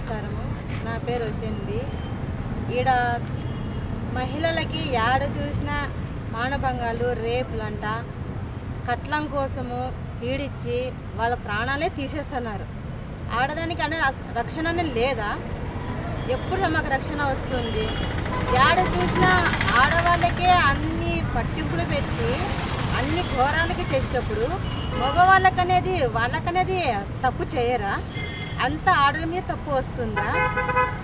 నమస్కారము. నా పేరు హుసేన్బి. ఈడ మహిళలకి యాడ చూసినా మానభంగాలు, రేపులంట, కట్లం కోసము పీడిచ్చి వాళ్ళ ప్రాణాలే తీసేస్తున్నారు. ఆడదానికి అనే రక్షణ అనేది లేదా? ఎప్పుడు మాకు రక్షణ వస్తుంది? యాడ చూసినా ఆడవాళ్ళకే అన్ని పట్టింపులు పెట్టి అన్ని ఘోరాలకి చేసేటప్పుడు మగవాళ్ళకనేది వాళ్ళకనేది తప్పు చేయరా? అంత ఆడల మీద తప్పు వస్తుందా?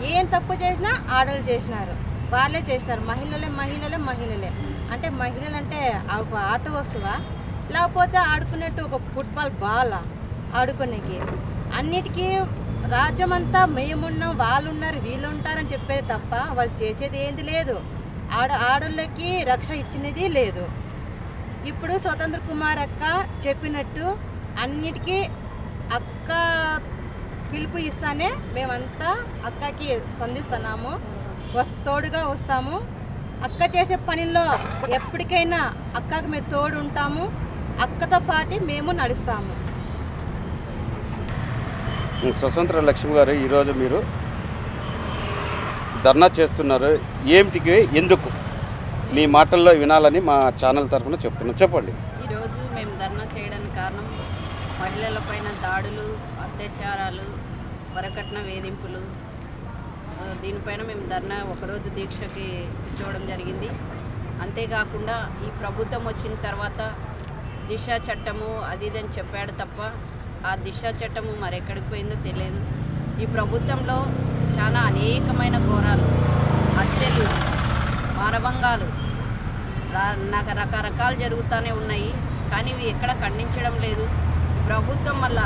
ఏం తప్పు చేసినా ఆడలు చేసినారు, వాళ్ళే చేసినారు. మహిళలే అంటే మహిళలు అంటే ఒక ఆట వస్తువా, లేకపోతే ఆడుకునేట్టు ఒక ఫుట్బాల్ బాల్ ఆడుకునేకి? అన్నిటికీ రాజ్యం అంతా మేమున్నాం, వాళ్ళు ఉన్నారు, వీళ్ళు ఉంటారని చెప్పేది తప్ప వాళ్ళు చేసేది ఏంది లేదు. ఆడోళ్ళకి రక్ష ఇచ్చినది లేదు. ఇప్పుడు స్వతంత్ర కుమార్ అక్క చెప్పినట్టు అన్నిటికీ అక్క పిలుపు ఇస్తానే మేమంతా అక్కకి స్పందిస్తున్నాము, తోడుగా వస్తాము. అక్క చేసే పనిలో ఎప్పటికైనా అక్కకి మేము తోడు ఉంటాము, అక్కతో పాటు మేము నడుస్తాము. స్వతంత్ర లక్ష్మి గారు, ఈరోజు మీరు ధర్నా చేస్తున్నారు, ఏమిటికి, ఎందుకు? మీ మాటల్లో వినాలని మా ఛానల్ తరఫున చెప్తున్నాం, చెప్పండి. ఈరోజు మేము ధర్నా చేయడానికి కారణం మహిళలపైన దాడులు, అత్యాచారాలు, వరకట్న వేధింపులు. దీనిపైన మేము ధర్నా ఒకరోజు దీక్షకి కూర్చోవడం జరిగింది. అంతేకాకుండా ఈ ప్రభుత్వం వచ్చిన తర్వాత దిశ చట్టము అది ఇదని చెప్పాడు తప్ప ఆ దిశ చట్టము మరెక్కడికి పోయిందో తెలియదు. ఈ ప్రభుత్వంలో చాలా అనేకమైన ఘోరాలు, హత్యలు, మానభంగాలు రకరకాలు జరుగుతూనే ఉన్నాయి. కానీ ఇవి ఎక్కడ ఖండించడం లేదు. ప్రభుత్వం వల్ల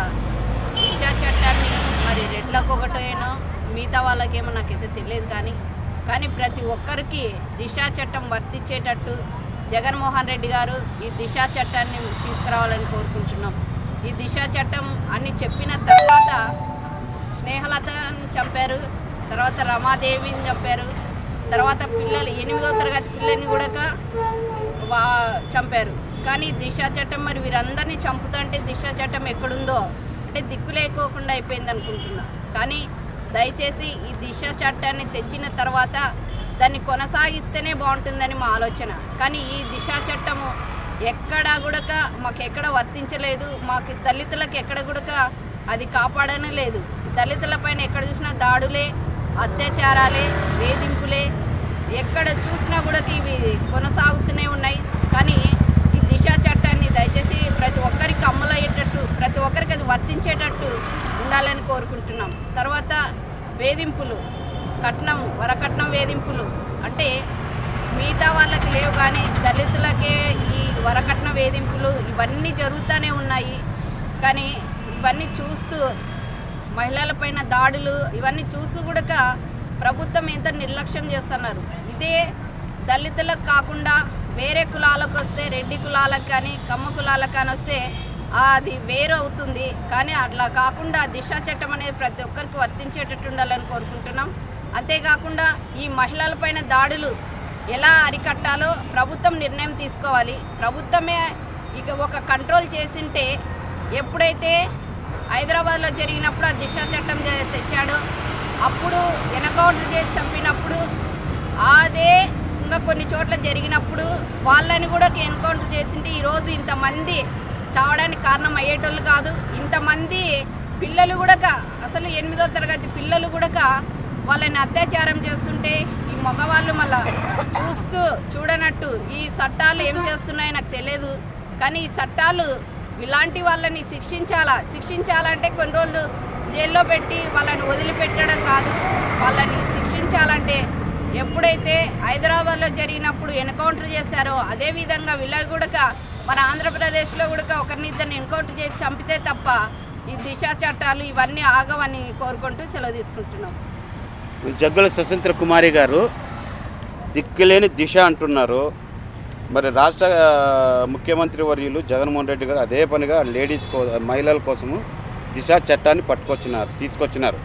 దిశ చట్టాన్ని మరి రెడ్లకొకటేనో మిగతా వాళ్ళకేమో నాకైతే తెలియదు. కానీ ప్రతి ఒక్కరికి దిశ చట్టం వర్తించేటట్టు జగన్మోహన్ రెడ్డి గారు ఈ దిశ చట్టాన్ని తీసుకురావాలని కోరుకుంటున్నాం. ఈ దిశ చట్టం అని చెప్పిన తర్వాత స్నేహలతని చంపారు, తర్వాత రమాదేవిని చంపారు, తర్వాత పిల్లలు 8వ తరగతి పిల్లల్ని కూడా చంపారు. కానీ దిశ చట్టం మరి వీరందరినీ చంపుతుంటే దిశ చట్టం ఎక్కడుందో అంటే దిక్కు లేకోకుండా అయిపోయింది అనుకుంటున్నా. కానీ దయచేసి ఈ దిశ చట్టాన్ని తెచ్చిన తర్వాత దాన్ని కొనసాగిస్తేనే బాగుంటుందని మా ఆలోచన. కానీ ఈ దిశ చట్టము ఎక్కడా కూడా మాకు ఎక్కడ వర్తించలేదు. మాకు దళితులకు ఎక్కడ కూడా అది కాపాడనే లేదు. దళితులపైన ఎక్కడ చూసినా దాడులే, అత్యాచారాలే, వేధింపులే, ఎక్కడ చూసినా కూడా ఇవి కొనసాగుతూనే ఉన్నాయి. కానీ ఈ దిశ చట్టాన్ని దయచేసి ప్రతి ఒక్కరికి అమలయ్యేటట్టు, ప్రతి ఒక్కరికి అది వర్తించేటట్టు ఉండాలని కోరుకుంటున్నాం. తర్వాత వేధింపులు, వరకట్నం వేధింపులు అంటే మిగతా వాళ్ళకి లేవు కానీ దళితులకే ఈ వరకట్న వేధింపులు ఇవన్నీ జరుగుతూనే ఉన్నాయి. కానీ ఇవన్నీ చూస్తూ మహిళలపైన దాడులు ఇవన్నీ చూస్తూ కూడా ప్రభుత్వం ఎంత నిర్లక్ష్యం చేస్తున్నారు. ఇదే దళితులకు కాకుండా వేరే కులాలకు వస్తే, రెడ్డి కులాలకు కానీ కమ్మ కులాలకు కానీ వస్తే అది వేరు అవుతుంది. కానీ అట్లా కాకుండా దిశ చట్టం అనేది ప్రతి ఒక్కరికి వర్తించేటట్టు ఉండాలని కోరుకుంటున్నాం. అంతేకాకుండా ఈ మహిళలపైన దాడులు ఎలా అరికట్టాలో ప్రభుత్వం నిర్ణయం తీసుకోవాలి. ప్రభుత్వమే ఇక ఒక కంట్రోల్ చేసింటే, ఎప్పుడైతే హైదరాబాద్లో జరిగినప్పుడు ఆ దిశ చట్టం తెచ్చాడో అప్పుడు ఎన్కౌంటర్ చేసి చంపినప్పుడు, అదే ఇంకా కొన్ని చోట్ల జరిగినప్పుడు వాళ్ళని కూడా ఎన్కౌంటర్ చేసింటే ఈరోజు ఇంతమంది చావడానికి కారణం అయ్యేటోళ్ళు కాదు. ఇంతమంది పిల్లలు కూడా, అసలు 8వ తరగతి పిల్లలు కూడా వాళ్ళని అత్యాచారం చేస్తుంటే ఈ మగవాళ్ళు మళ్ళా చూడనట్టు ఈ చట్టాలు ఏం చేస్తున్నాయో నాకు తెలియదు. కానీ ఈ చట్టాలు ఇలాంటి వాళ్ళని శిక్షించాలంటే కొన్ని రోజులు జైల్లో పెట్టి వాళ్ళని వదిలిపెట్టడం కాదు. వాళ్ళని శిక్షించాలంటే ఎప్పుడైతే హైదరాబాద్లో జరిగినప్పుడు ఎన్కౌంటర్ చేశారో అదేవిధంగా వీళ్ళకి కూడా మన ఆంధ్రప్రదేశ్లో కూడా ఒకరినిద్దరిని ఎన్కౌంటర్ చేసి చంపితే తప్ప ఈ దిశ చట్టాలు ఇవన్నీ ఆగవని కోరుకుంటూ సెలవు తీసుకుంటున్నాం. జగ్గుల స్వతంత్ర కుమారి గారు దిక్కులేని దిశ అంటున్నారు. మరి రాష్ట్ర ముఖ్యమంత్రి వర్యులు జగన్మోహన్ రెడ్డి గారు అదే పనిగా మహిళల కోసము దిశ చట్టాన్ని తీసుకొచ్చినారు.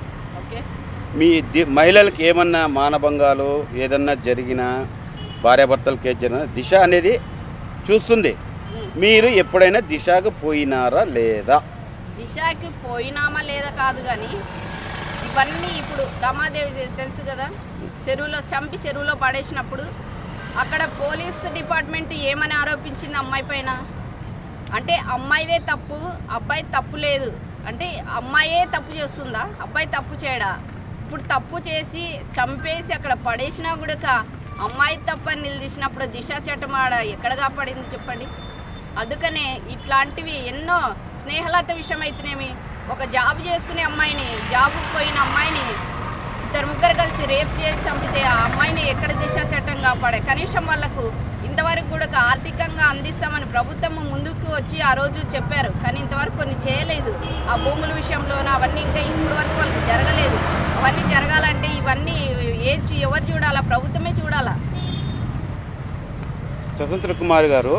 మీ మహిళలకు ఏమన్నా మానభంగాలు ఏదన్నా జరిగినా, భార్యాభర్తలకు ఏది జరిగినా దిశ అనేది చూస్తుంది. మీరు ఎప్పుడైనా దిశకు పోయినారా లేదా? దిశకి పోయినామా లేదా కాదు, కానీ ఇవన్నీ ఇప్పుడు రమాదేవి తెలుసు కదా, చెరువులో పడేసినప్పుడు అక్కడ పోలీస్ డిపార్ట్మెంట్ ఏమని ఆరోపించింది అమ్మాయి పైన అంటే అమ్మాయిదే తప్పు, అబ్బాయి తప్పు లేదు అంటే అమ్మాయే తప్పు చేస్తుందా, అబ్బాయి తప్పు చేయడా? ఇప్పుడు తప్పు చేసి చంపేసి అక్కడ పడేసినా కూడా అమ్మాయి తప్పని నిలదీసినప్పుడు దిశ చట్టం ఆడ ఎక్కడ కాపాడింది చెప్పండి. అందుకనే ఇట్లాంటివి ఎన్నో స్నేహలత విషయం అయితేనేమి, ఒక జాబ్ చేసుకునే అమ్మాయిని, జాబుకు పోయిన అమ్మాయిని 2-3 కలిసి రేప్ చేసి చంపితే ఆ అమ్మాయిని ఎక్కడ దిశ చట్టం కాపాడే? కనీసం వాళ్ళకు ఇంతవరకు కూడా ఆర్థికంగా అందిస్తామని ప్రభుత్వం ముందుకు వచ్చి ఆ రోజు చెప్పారు, కానీ ఇంతవరకు కొన్ని చేయలేదు. ఆ భూముల విషయంలోనూ అవన్నీ ఇంకా ఇప్పటి వరకు వాళ్ళకి జరగలేదు. అవన్నీ జరగాలంటే ఇవన్నీ ఎవరు చూడాలా? ప్రభుత్వమే చూడాలా. స్వతంత్ర కుమార్ గారు,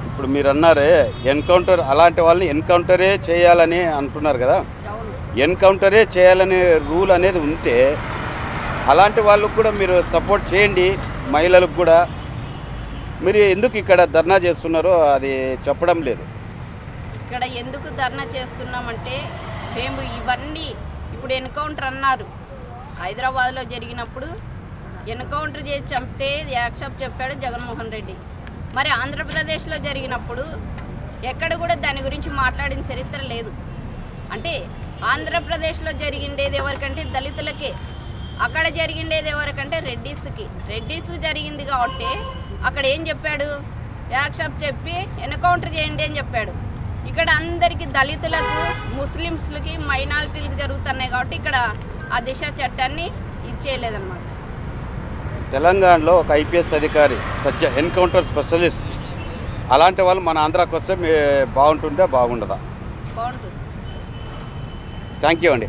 ఇప్పుడు మీరు అన్నారే ఎన్కౌంటర్, అలాంటి వాళ్ళని ఎన్కౌంటరే చేయాలని అంటున్నారు కదా. ఎన్కౌంటరే చేయాలనే రూల్ అనేది ఉంటే అలాంటి వాళ్ళకు కూడా మీరు సపోర్ట్ చేయండి, మహిళలకు కూడా. మీరు ఎందుకు ఇక్కడ ధర్నా చేస్తున్నారో అది చెప్పడం లేదు. ఇక్కడ ఎందుకు ధర్నా చేస్తున్నామంటే మేము ఇవన్నీ ఇప్పుడు ఎన్కౌంటర్ అన్నారు, హైదరాబాద్లో జరిగినప్పుడు ఎన్కౌంటర్ చేసి చంపితే యాక్సెప్ట్ చెప్పాడు జగన్మోహన్ రెడ్డి. మరి ఆంధ్రప్రదేశ్లో జరిగినప్పుడు ఎక్కడ కూడా దాని గురించి మాట్లాడిన చరిత్ర లేదు. అంటే ఆంధ్రప్రదేశ్లో జరిగిండేది ఎవరికంటే దళితులకే, అక్కడ జరిగిండేది ఎవరికంటే రెడ్డిస్కి జరిగింది కాబట్టి అక్కడ ఏం చెప్పాడు? యాక్సెప్ట్ చెప్పి ఎన్కౌంటర్ చేయండి అని చెప్పాడు. ఇక్కడ అందరికీ దళితులకు, ముస్లిమ్స్లకి, మైనారిటీలకు జరుగుతున్నాయి కాబట్టి ఇక్కడ ఆ దిశ చట్టాన్ని ఇచ్చేయలేదన్నమాట. తెలంగాణలో ఒక ఐపీఎస్ అధికారి ఎన్కౌంటర్ స్పెషలిస్ట్, అలాంటి వాళ్ళు మన ఆంధ్రాకి వస్తే బాగుంటుందా బాగుండదా? బాగుంటుంది. థ్యాంక్ యూ అండి.